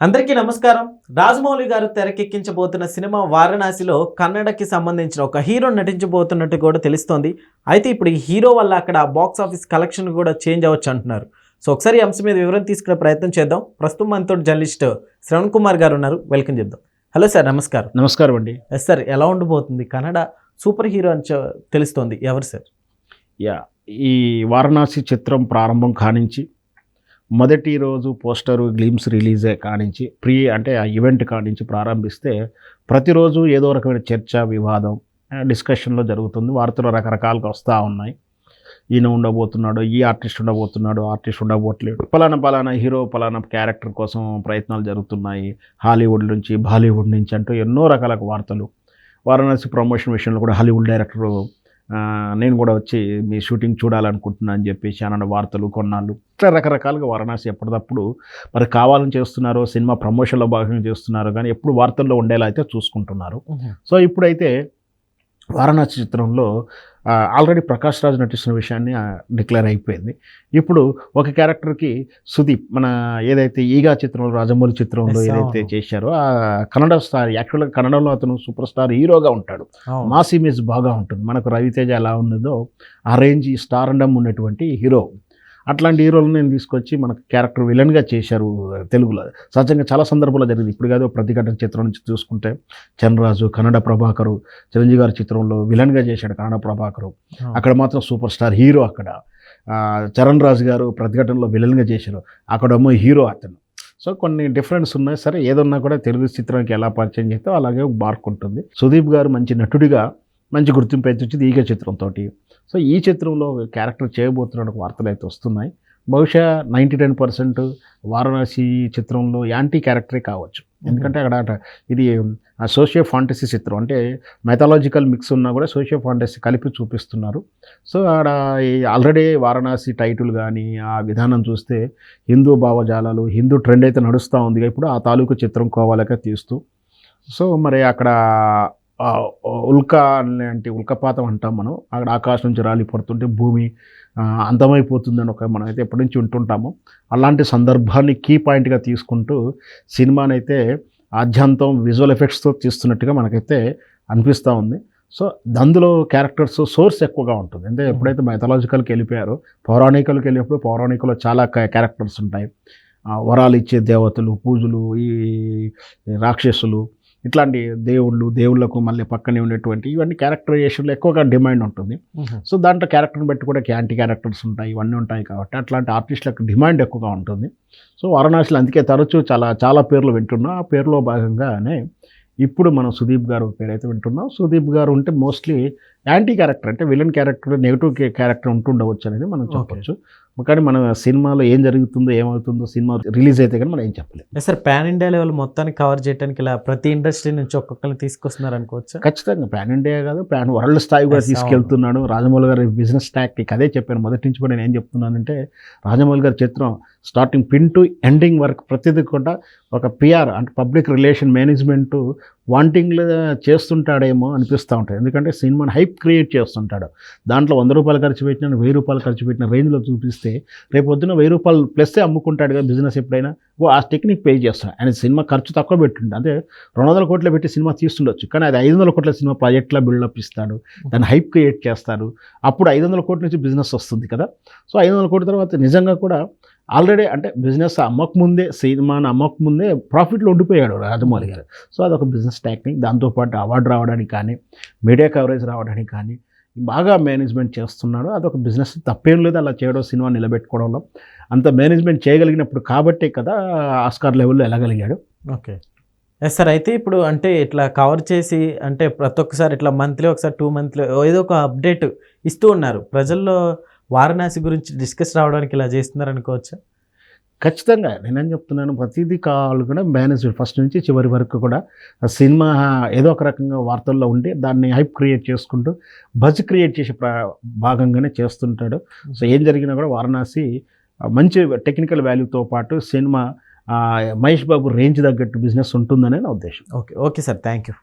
అందరికీ నమస్కారం. రాజమౌళి గారు తెరకెక్కించబోతున్న సినిమా వారణాసిలో కన్నడకి సంబంధించిన ఒక హీరో నటించబోతున్నట్టు కూడా తెలుస్తోంది. అయితే ఇప్పుడు ఈ హీరో వల్ల అక్కడ బాక్స్ ఆఫీస్ కలెక్షన్ కూడా చేంజ్ అవ్వచ్చు అంటున్నారు. సో ఒకసారి ఈ అంశం మీద వివరం తీసుకునే ప్రయత్నం చేద్దాం. ప్రస్తుతం మనతో జర్నలిస్ట్ శ్రవణ్ కుమార్ గారు ఉన్నారు. వెల్కమ్ చెప్దాం. హలో సార్, నమస్కారం. నమస్కారం అండి. ఎస్ సార్, ఎలా ఉండబోతుంది? కన్నడ సూపర్ హీరో అని తెలుస్తోంది. ఎవరు సార్? ఈ వారణాసి చిత్రం ప్రారంభం కానించి మొదటి రోజు పోస్టరు గ్లిమ్స్ రిలీజే కానించి అంటే ఆ ఈవెంట్ కానించి ప్రారంభిస్తే ప్రతిరోజు ఏదో రకమైన చర్చ, వివాదం, డిస్కషన్లో జరుగుతుంది. వార్తలు రకరకాలుగా వస్తూ ఉన్నాయి. ఈయన ఉండబోతున్నాడు, ఈ ఆర్టిస్ట్ ఉండబోతున్నాడు, ఆర్టిస్ట్ ఉండబోట్లేడు, పలానా హీరో పలానా క్యారెక్టర్ కోసం ప్రయత్నాలు జరుగుతున్నాయి, హాలీవుడ్ నుంచి బాలీవుడ్ నుంచి అంటూ ఎన్నో రకాల వార్తలు. వారణాసి ప్రమోషన్ విషయంలో కూడా హాలీవుడ్ డైరెక్టరు నేను కూడా వచ్చి మీ షూటింగ్ చూడాలనుకుంటున్నా అని చెప్పేసి అన్న వార్తలు కొన్నాళ్ళు ఇట్లా రకరకాలుగా వారణాసి ఎప్పటికప్పుడు మరి కావాలని చేస్తున్నారు, సినిమా ప్రమోషన్లో భాగంగా చేస్తున్నారు, కానీ ఎప్పుడు వార్తల్లో ఉండేలా అయితే చూసుకుంటున్నారు. సో ఇప్పుడైతే వారణాసి చిత్రంలో ఆల్రెడీ ప్రకాష్ రాజ్ నటిస్తున్న విషయాన్ని డిక్లేర్ అయిపోయింది. ఇప్పుడు ఒక క్యారెక్టర్కి సుదీప్, మన ఏదైతే ఈగా చిత్రంలో రాజమౌళి చిత్రంలో ఏదైతే చేశారో ఆ కన్నడ స్టార్, యాక్చువల్గా కన్నడలో అతను సూపర్ స్టార్ హీరోగా ఉంటాడు. మాస్ ఇమేజ్ బాగా ఉంటుంది. మనకు రవితేజ ఎలా ఉన్నదో ఆ రేంజ్ స్టార్ అండం ఉన్నటువంటి హీరో. అట్లాంటి హీరోలను నేను తీసుకొచ్చి మనకు క్యారెక్టర్ విలన్గా చేశారు తెలుగులో. సహజంగా చాలా సందర్భాల్లో జరిగింది. ఇప్పుడు కాదు, ప్రతిఘటన చిత్రం నుంచి చూసుకుంటే చంద్రరాజు, కన్నడ ప్రభాకరు, చిరంజీవి గారి చిత్రంలో విలన్గా చేశాడు కన్నడ ప్రభాకరు. అక్కడ మాత్రం సూపర్ స్టార్ హీరో. అక్కడ చరణ్ రాజు గారు ప్రతిఘటనలో విలన్గా చేశారు, అక్కడేమో హీరో అతను. సో కొన్ని డిఫరెన్స్ ఉన్నాయి. సరే, ఏదన్నా కూడా తెలుగు చిత్రానికి ఎలా పరిచయం చేస్తే అలాగే మార్క్ ఉంటుంది. సుదీప్ గారు మంచి నటుడిగా మంచి గుర్తింపు అయితే వచ్చింది ఈగ చిత్రంతో. సో ఈ చిత్రంలో క్యారెక్టర్ చేయబోతున్న వార్తలు అయితే వస్తున్నాయి. బహుశా 99% వారణాసి చిత్రంలో యాంటీ క్యారెక్టరే కావచ్చు. ఎందుకంటే అక్కడ ఇది సోషియో ఫాంటసీ చిత్రం, అంటే మెథాలజికల్ మిక్స్ ఉన్నా కూడా సోషియో ఫాంటసీ కలిపి చూపిస్తున్నారు. సో ఆడ ఆల్రెడీ వారణాసి టైటిల్ కానీ ఆ విధానం చూస్తే హిందూ భావజాలాలు, హిందూ ట్రెండ్ అయితే నడుస్తూ ఉంది ఇప్పుడు ఆ తాలూకు చిత్రం కోవాలక తీస్తూ. సో మరి అక్కడ ఉల్కా అంటే ఉల్కపాతం అంటాం మనం. అక్కడ ఆకాశం నుంచి రాలి పడుతుంటే భూమి అంతమైపోతుందని మనం అయితే ఎప్పటి నుంచి ఉంటుంటాము. అలాంటి సందర్భాన్ని కీ పాయింట్గా తీసుకుంటూ సినిమానైతే ఆద్యంతం విజువల్ ఎఫెక్ట్స్తో తీస్తున్నట్టుగా మనకైతే అనిపిస్తూ ఉంది. సో అందులో క్యారెక్టర్స్ సోర్స్ ఎక్కువగా ఉంటుంది. అంటే ఎప్పుడైతే మైథాలజికల్కి వెళ్ళిపోయారో పౌరాణికలకు వెళ్ళినప్పుడు పౌరాణికలో చాలా క్యారెక్టర్స్ ఉంటాయి. వరాలు ఇచ్చే దేవతలు, పూజలు, ఈ రాక్షసులు, ఇట్లాంటి దేవుళ్ళకు మళ్ళీ పక్కనే ఉండేటువంటి ఇవన్నీ క్యారెక్టరైజేషన్లో ఎక్కువగా డిమాండ్ ఉంటుంది. సో దాంట్లో క్యారెక్టర్ని బట్టి కూడా యాంటీ క్యారెక్టర్స్ ఉంటాయి, ఇవన్నీ ఉంటాయి. కాబట్టి అట్లాంటి ఆర్టిస్టులకు డిమాండ్ ఎక్కువగా ఉంటుంది. సో వారణాసిలో అందుకే తరచూ చాలా పేర్లు వింటున్నాం. ఆ పేరులో భాగంగానే ఇప్పుడు మనం సుదీప్ గారు పేరు అయితే వింటున్నాం. సుదీప్ గారు ఉంటే మోస్ట్లీ యాంటీ క్యారెక్టర్, అంటే విలన్ క్యారెక్టర్, నెగిటివ్ క్యారెక్టర్ ఉంటుండవచ్చు అనేది మనం చెప్పొచ్చు. కానీ మన సినిమాలో ఏం జరుగుతుందో ఏమవుతుందో సినిమా రిలీజ్ అయితే కానీ మనం ఏం చెప్పలేదు. సార్, పాన్ ఇండియా లెవెల్ మొత్తాన్ని కవర్ చేయడానికి ఇలా ప్రతి ఇండస్ట్రీ నుంచి ఒక్కొక్కరిని తీసుకొస్తున్నారు అనుకోవచ్చు. ఖచ్చితంగా పాన్ ఇండియా కాదు, పాన్ వరల్డ్ స్థాయి కూడా తీసుకెళ్తున్నాడు రాజమౌళి గారి బిజినెస్ టాక్టిక్. అదే చెప్పాను మొదటి నుంచి కూడా. నేను ఏం చెప్తున్నానంటే రాజమౌళి గారి చిత్రం స్టార్టింగ్ పిన్ టు ఎండింగ్ వరకు ప్రతిదీ కూడా ఒక పిఆర్ అంటే పబ్లిక్ రిలేషన్ మేనేజ్మెంట్ వాంటింగ్లో చేస్తుంటాడేమో అనిపిస్తూ ఉంటుంది. ఎందుకంటే సినిమాని హైప్ క్రియేట్ చేస్తుంటాడు. దాంట్లో 100 రూపాయలు ఖర్చు పెట్టిన 1000 రూపాయలు ఖర్చు పెట్టిన రేంజ్లో చూపిస్తే రేపు పొద్దున 1000 రూపాయలు ప్లస్సే అమ్ముకుంటాడు కదా బిజినెస్ ఎప్పుడైనా. ఆ టెక్నిక్ పే చేస్తాడు. ఆయన సినిమా ఖర్చు తక్కువ పెట్టిండు, అంటే 200 కోట్లు పెట్టి సినిమా తీస్తుండొచ్చు, కానీ అది 500 కోట్ల సినిమా ప్రాజెక్ట్లా బిల్డప్ ఇస్తాడు, దాన్ని హైప్ క్రియేట్ చేస్తారు. అప్పుడు 500 కోట్ల నుంచి బిజినెస్ వస్తుంది కదా. సో 500 కోట్ల తర్వాత నిజంగా కూడా ఆల్రెడీ అంటే బిజినెస్ అమ్మకముందే, సినిమాని అమ్మకముందే ప్రాఫిట్లో ఉండిపోయాడు రాజమౌళి గారు. సో అదొక బిజినెస్ టెక్నిక్. దాంతోపాటు అవార్డు రావడానికి కానీ, మీడియా కవరేజ్ రావడానికి కానీ బాగా మేనేజ్మెంట్ చేస్తున్నాడు. అదొక బిజినెస్, తప్పేం లేదు అలా చేయడం, సినిమా నిలబెట్టుకోవడంలో. అంత మేనేజ్మెంట్ చేయగలిగినప్పుడు కాబట్టే కదా ఆస్కార్ లెవెల్లో వెళ్ళగలిగాడు. ఓకే. ఎస్ సార్, అయితే ఇప్పుడు అంటే ఇట్లా కవర్ చేసి అంటే ప్రతి ఒక్కసారి ఇట్లా మంత్లీ ఒకసారి 2 మంత్లీ ఏదో ఒక అప్డేట్ ఇస్తూ ఉన్నారు. ప్రజల్లో వారణాసి గురించి డిస్కస్ రావడానికి ఇలా చేస్తున్నారు అనుకోవచ్చా? ఖచ్చితంగా నేనేం చెప్తున్నాను, ప్రతిదీ కావాలి కూడా మేనేజ్మెంట్ ఫస్ట్ నుంచి చివరి వరకు కూడా సినిమా ఏదో ఒక రకంగా వార్తల్లో ఉండి దాన్ని హైప్ క్రియేట్ చేసుకుంటూ బజ్ క్రియేట్ చేసే భాగంగానే చేస్తుంటాడు. సో ఏం జరిగినా కూడా వారణాసి మంచి టెక్నికల్ వాల్యూతో పాటు సినిమా మహేష్ బాబు రేంజ్ తగ్గట్టు బిజినెస్ ఉంటుందనే నా ఉద్దేశం. Okay sir, thank you.